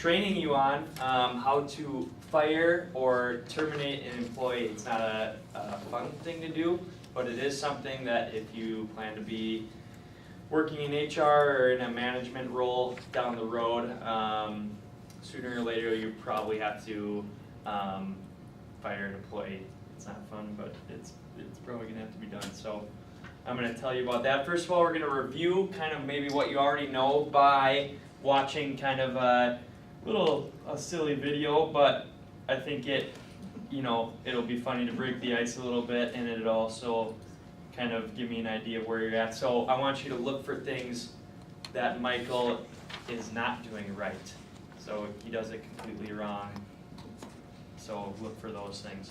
training you on how to fire or terminate an employee. It's not a fun thing to do, but it is something that if you plan to be working in HR or in a management role down the road, sooner or later you probably have to fire an employee. It's not fun, but it's probably gonna have to be done. So I'm gonna tell you about that. First of all, we're gonna review kind of maybe what you already know by watching kind of a silly video, but I think it'll be funny to break the ice a little bit, and it'll also kind of give me an idea of where you're at. So I want you to look for things that Michael is not doing right. So he does it completely wrong. So look for those things.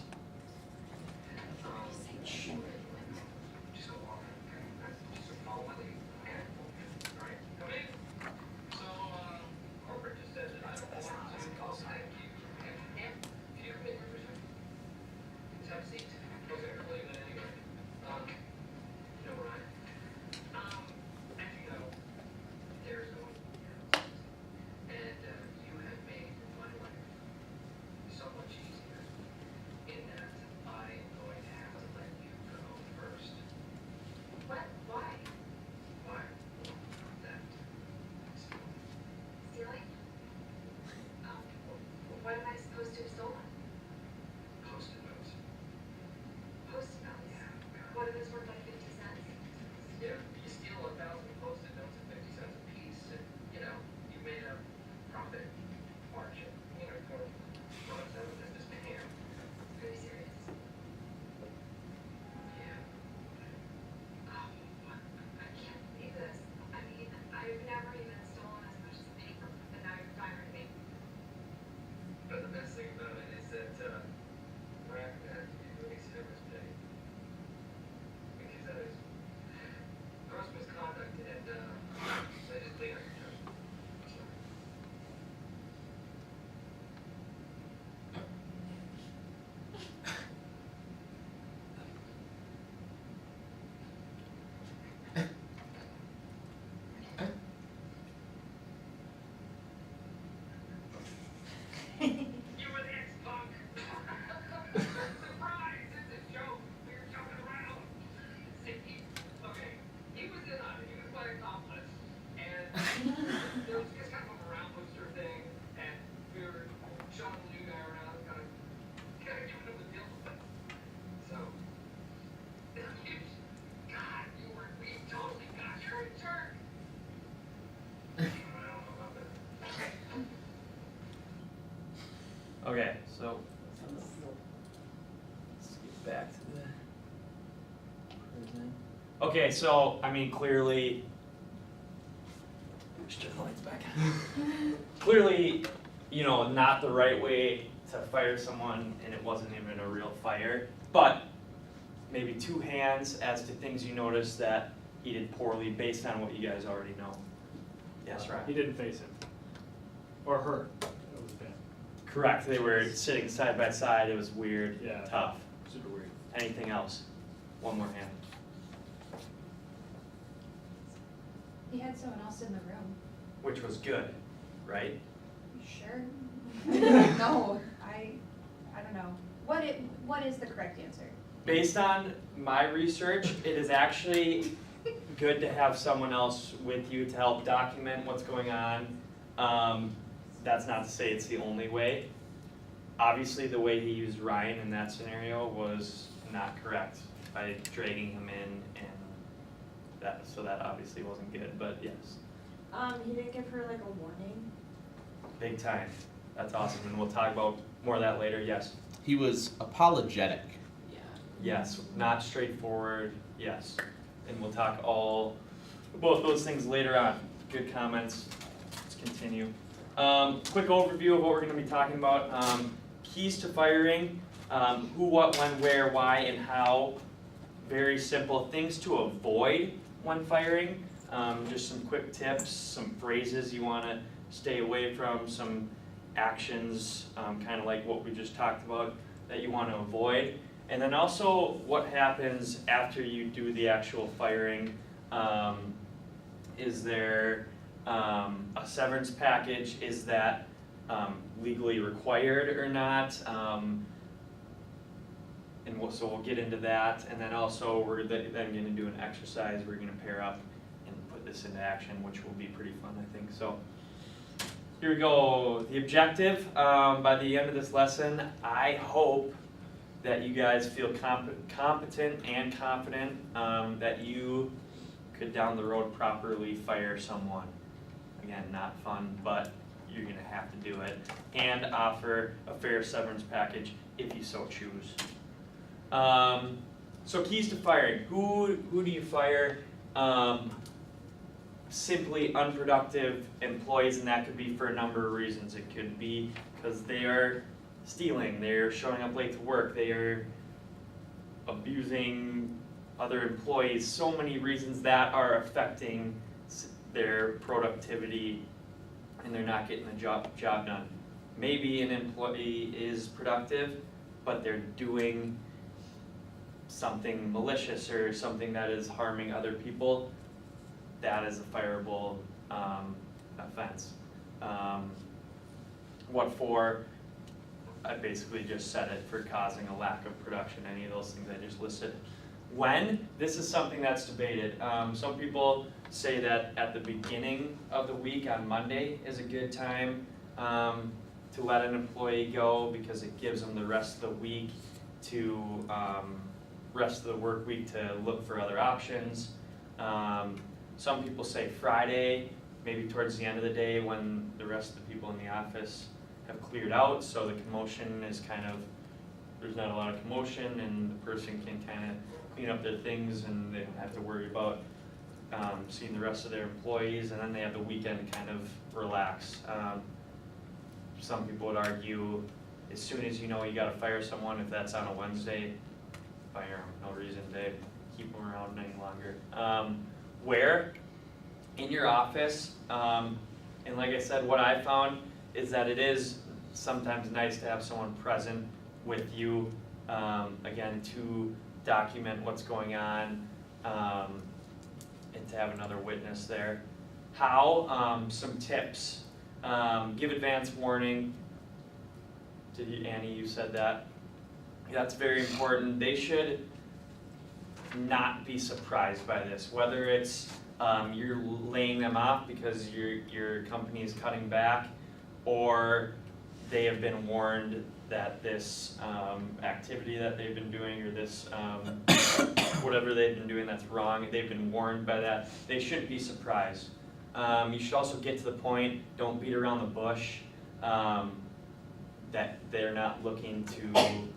What am I supposed to have stolen? Post-it notes. Post-it notes? Yeah. What are those worth, like 50 cents? Yeah, you steal 1,000 post-it notes at 50 cents a piece, and, you made a profit margin, for runs out of business man. Are you serious? Yeah. Oh, I can't believe this. I mean, I've never even stolen as much as a paper, and now you're firing me. But the best thing about it is that, we're not gonna have to be doing severance pay. Because that is gross misconduct, and, they just clean up your judgment. You an ex-punk! Surprise! It's a joke! We were joking around! See, he was in on it. He was my accomplice. And there was just kind of a morale booster thing, and we were showing the new guy around, kind of giving him the deal with it. So, we totally got your jerk! I don't know about that. Okay, so let's get back to the present. Okay, so clearly, let's turn the lights back on. Clearly, not the right way to fire someone, and it wasn't even a real fire. But maybe 2 hands as to things you noticed that he did poorly based on what you guys already know. Yes, right. He didn't face him. Or her. That was bad. Correct. They were sitting side by side. It was weird, Yeah. tough. Super weird. Anything else? One more hand. He had someone else in the room. Which was good, right? You sure? No, I don't know. What is the correct answer? Based on my research, it is actually good to have someone else with you to help document what's going on. That's not to say it's the only way. Obviously, the way he used Ryan in that scenario was not correct by dragging him in, and so that obviously wasn't good, but yes. He didn't give her like a warning. Big time. That's awesome, and we'll talk about more of that later, yes. He was apologetic. Yeah. Yes, not straightforward, yes. And we'll talk both those things later on. Good comments. Let's continue. Quick overview of what we're going to be talking about. Keys to firing, who, what, when, where, why, and how. Very simple things to avoid when firing. Just some quick tips, some phrases you want to stay away from, some actions, kind of like what we just talked about, that you want to avoid. And then also what happens after you do the actual firing. Is there a severance package? Is that legally required or not. So we'll get into that, and then also we're then gonna do an exercise, we're gonna pair up and put this into action, which will be pretty fun, I think, so. Here we go, the objective, by the end of this lesson, I hope that you guys feel competent and confident, that you could down the road properly fire someone. Again, not fun, but you're gonna have to do it, and offer a fair severance package if you so choose. So keys to firing. Who do you fire? Simply unproductive employees, and that could be for a number of reasons. It could be because they are stealing, they're showing up late to work, they are abusing other employees. So many reasons that are affecting their productivity, and they're not getting the job done. Maybe an employee is productive, but they're doing something malicious or something that is harming other people. That is a fireable offense. What for? I basically just said it, for causing a lack of production, any of those things I just listed. When? This is something that's debated. Some people say that at the beginning of the week on Monday is a good time to let an employee go, because it gives them the rest of the week to, rest of the work week to look for other options. Some people say Friday, maybe towards the end of the day when the rest of the people in the office have cleared out, so the commotion is kind of, there's not a lot of commotion, and the person can kind of clean up their things, and they don't have to worry about seeing the rest of their employees, and then they have the weekend to kind of relax. Some people would argue, as soon as you know you gotta fire someone, if that's on a Wednesday, fire them, no reason to keep them around any longer. Where? In your office, and like I said, what I found is that it is sometimes nice to have someone present with you, again, to document what's going on, and to have another witness there. How? Some tips. Give advance warning. Annie, you said that. That's very important. They should not be surprised by this, whether it's you're laying them off because your company is cutting back, or they have been warned that this activity that they've been doing, or this whatever they've been doing that's wrong, they've been warned by that. They shouldn't be surprised. You should also get to the point, don't beat around the bush, that they're not looking to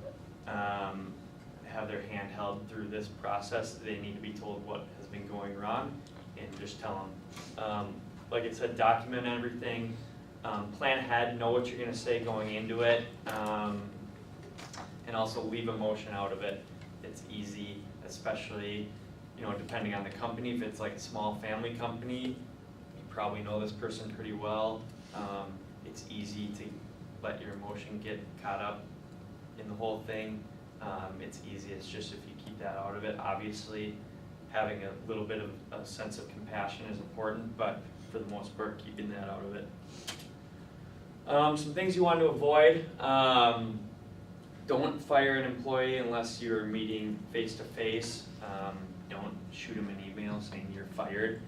have their hand held through this process. They need to be told what has been going wrong, and just tell them. Like I said, document everything, plan ahead, know what you're gonna say going into it, and also leave emotion out of it. It's easy, especially, depending on the company. If it's like a small family company, you probably know this person pretty well. It's easy to let your emotion get caught up in the whole thing. It's easy, it's just if you keep that out of it. Obviously, having a little bit of a sense of compassion is important, but for the most part, keeping that out of it. Some things you want to avoid. Don't fire an employee unless you're meeting face to face. Don't shoot them an email saying you're fired.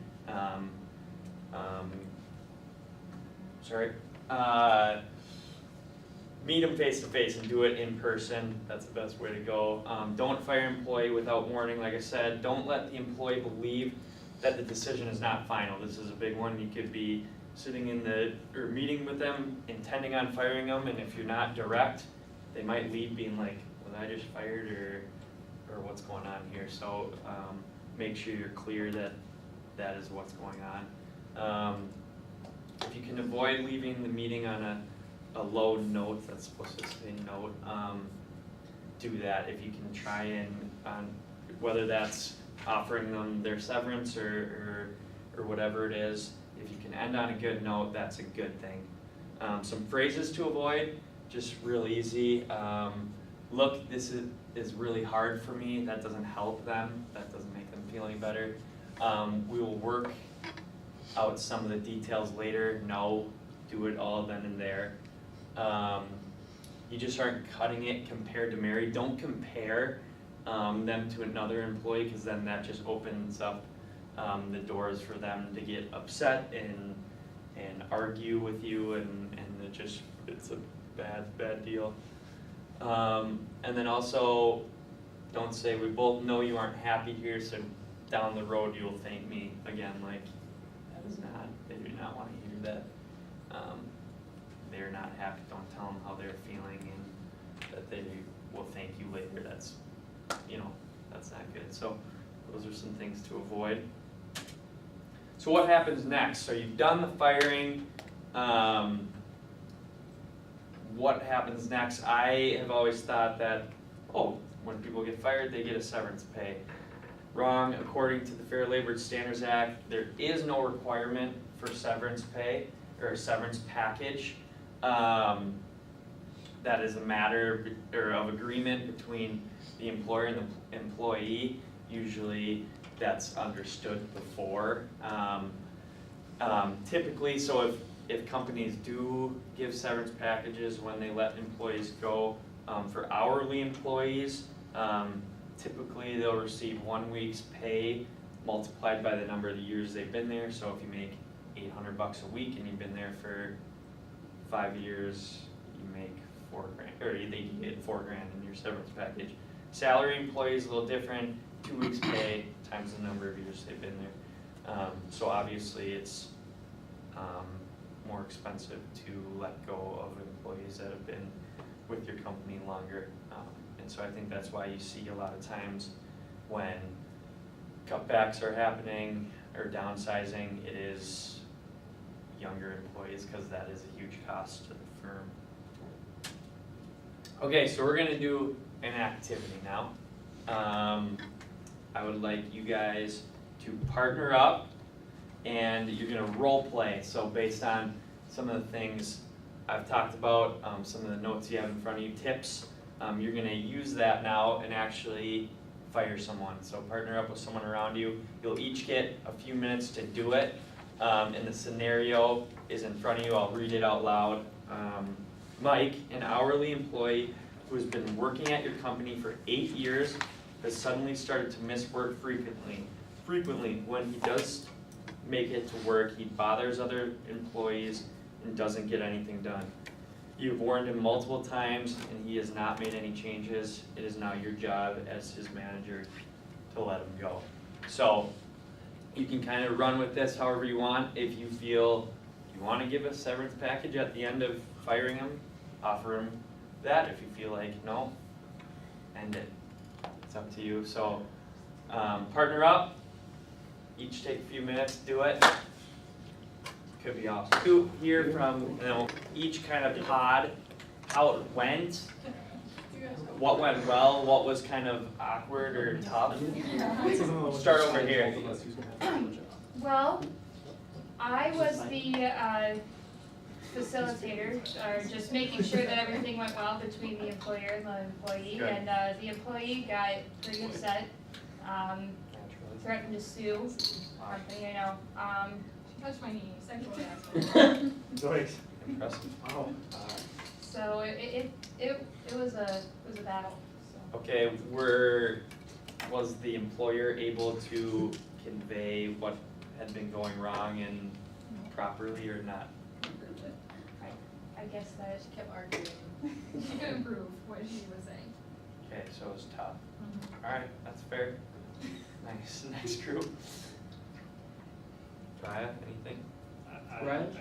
Meet them face to face and do it in person. That's the best way to go. Don't fire an employee without warning. Like I said, don't let the employee believe that the decision is not final. This is a big one. You could be sitting or meeting with them, intending on firing them, and if you're not direct, they might leave being like, was I just fired, or what's going on here? So make sure you're clear that that is what's going on. If you can avoid leaving the meeting on a low note, that's supposed to say note, do that. If you can try and, whether that's offering them their severance or whatever it is, if you can end on a good note, that's a good thing. Some phrases to avoid, just real easy. Look, this is really hard for me. That doesn't help them. That doesn't make them feel any better. We will work out some of the details later. No, do it all then and there. you just aren't cutting it compared to Mary. Don't compare them to another employee, because then that just opens up the doors for them to get upset and argue with you, and it's a bad deal. And then also, don't say, we both know you aren't happy here, so down the road you'll thank me again. Like, that is not, they do not want to hear that. They're not happy, don't tell them how they're feeling and that they will thank you later. That's, that's not good. So those are some things to avoid. So what happens next? So you've done the firing. What happens next? I have always thought that, when people get fired, they get a severance pay. Wrong. According to the Fair Labor Standards Act, there is no requirement for severance pay or a severance package. That is a matter of agreement between the employer and the employee. Usually that's understood before. Typically, so if companies do give severance packages when they let employees go, for hourly employees, typically they'll receive 1 week's pay multiplied by the number of the years they've been there. So if you make $800 a week and you've been there for 5 years, you make $4,000, or they get $4,000 in your severance package. Salary employees a little different, 2 weeks pay times the number of years they've been there. So obviously it's more expensive to let go of employees that have been with your company longer. And so I think that's why you see a lot of times when cutbacks are happening or downsizing, it is younger employees, because that is a huge cost to the firm. Okay, so we're gonna do an activity now. I would like you guys to partner up, and you're gonna role play. So based on some of the things I've talked about, some of the notes you have in front of you, tips, you're gonna use that now and actually fire someone. So partner up with someone around you. You'll each get a few minutes to do it. And the scenario is in front of you. I'll read it out loud. Mike, an hourly employee who has been working at your company for 8 years, has suddenly started to miss work frequently. When he does make it to work, he bothers other employees and doesn't get anything done. You've warned him multiple times and he has not made any changes. It is now your job as his manager to let him go. So you can kind of run with this however you want. If you feel you want to give a severance package at the end of firing him, offer him that. If you feel like no, end it. It's up to you. So partner up. Each take a few minutes, do it. Could be awesome. To hear from each kind of pod how it went, what went well, what was kind of awkward or tough. Start over here. Well, I was the facilitator, or just making sure that everything went well between the employer and the employee. Good. And the employee got pretty upset, threatened to sue the company, I know. She touched my knee, sexually harassment. Nice. Impressive. Wow. So it was a battle, so. Okay, was the employer able to convey what had been going wrong and properly or not? I guess that she kept arguing. She could improve what she was saying. Okay, so it was tough. Alright, that's fair. Nice group. Raya, anything? I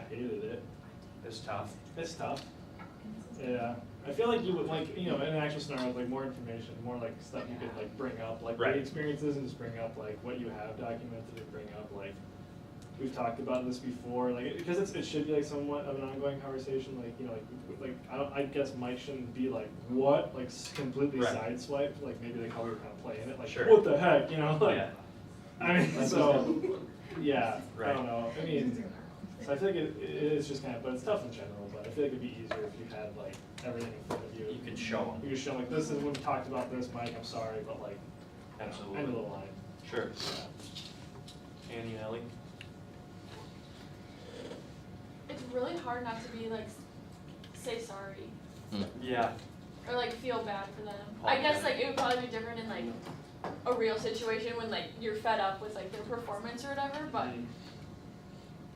hated it. It's tough. It's tough. Yeah. I feel like you would in an actual scenario, like more information, more like stuff you could like bring up, like Right. the experiences, and just bring up like what you have documented, and bring up like we've talked about this before, like because it should be like somewhat of an ongoing conversation, like I guess Mike shouldn't be like what like completely Right. sideswiped, like maybe they call it kind of playing it, like Sure. what the heck, like Yeah. I mean so yeah, Right. I don't know. I mean, so I feel like it is just kind of, but it's tough in general. But I feel like it'd be easier if you had like everything in front of you. You could show them. You could show like this is when we talked about this, Mike. I'm sorry, but like Absolutely. end of the line. Sure. Yeah. Annie, Ellie? It's really hard not to be like say sorry Yeah, or like feel bad for them. I guess like it would probably be different in like a real situation when like you're fed up with like their performance or whatever, but Mhm.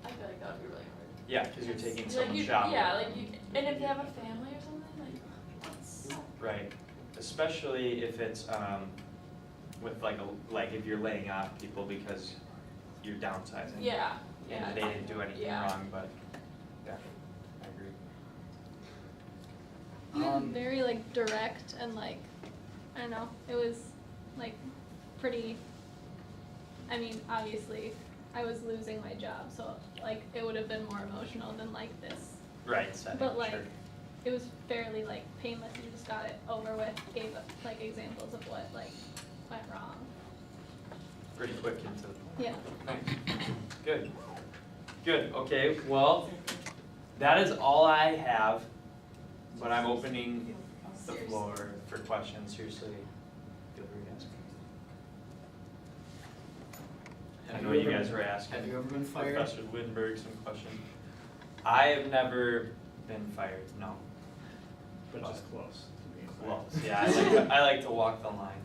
I feel like that would be really hard. Yeah, because you're taking Like someone's you, job. yeah, like you, and if they have a family or something, like that's Right, especially if it's with like if you're laying off people because you're downsizing. yeah, yeah. And they didn't do anything Yeah. wrong, but yeah, I agree. He was very like direct and like, I don't know, it was like pretty, I mean, obviously I was losing my job, so like it would have been more emotional than like this. Right, setting, But like, sure. it was fairly like painless, you just got it over with, gave like examples of what like went wrong. Pretty quick into the point. Yeah. Nice. Good. Good, okay, well, that is all I have, but I'm opening the floor for questions, seriously, feel free to ask me. I know you guys were asking Have you ever been fired? Professor Lindbergh some questions. I have never been fired, no. But just close to being fired. Close, yeah, I like to walk the line.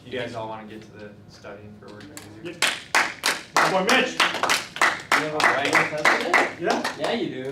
You guys all wanna get to the studying for work? Yep. Boy, Mitch! All right. Yeah? Yeah, you do.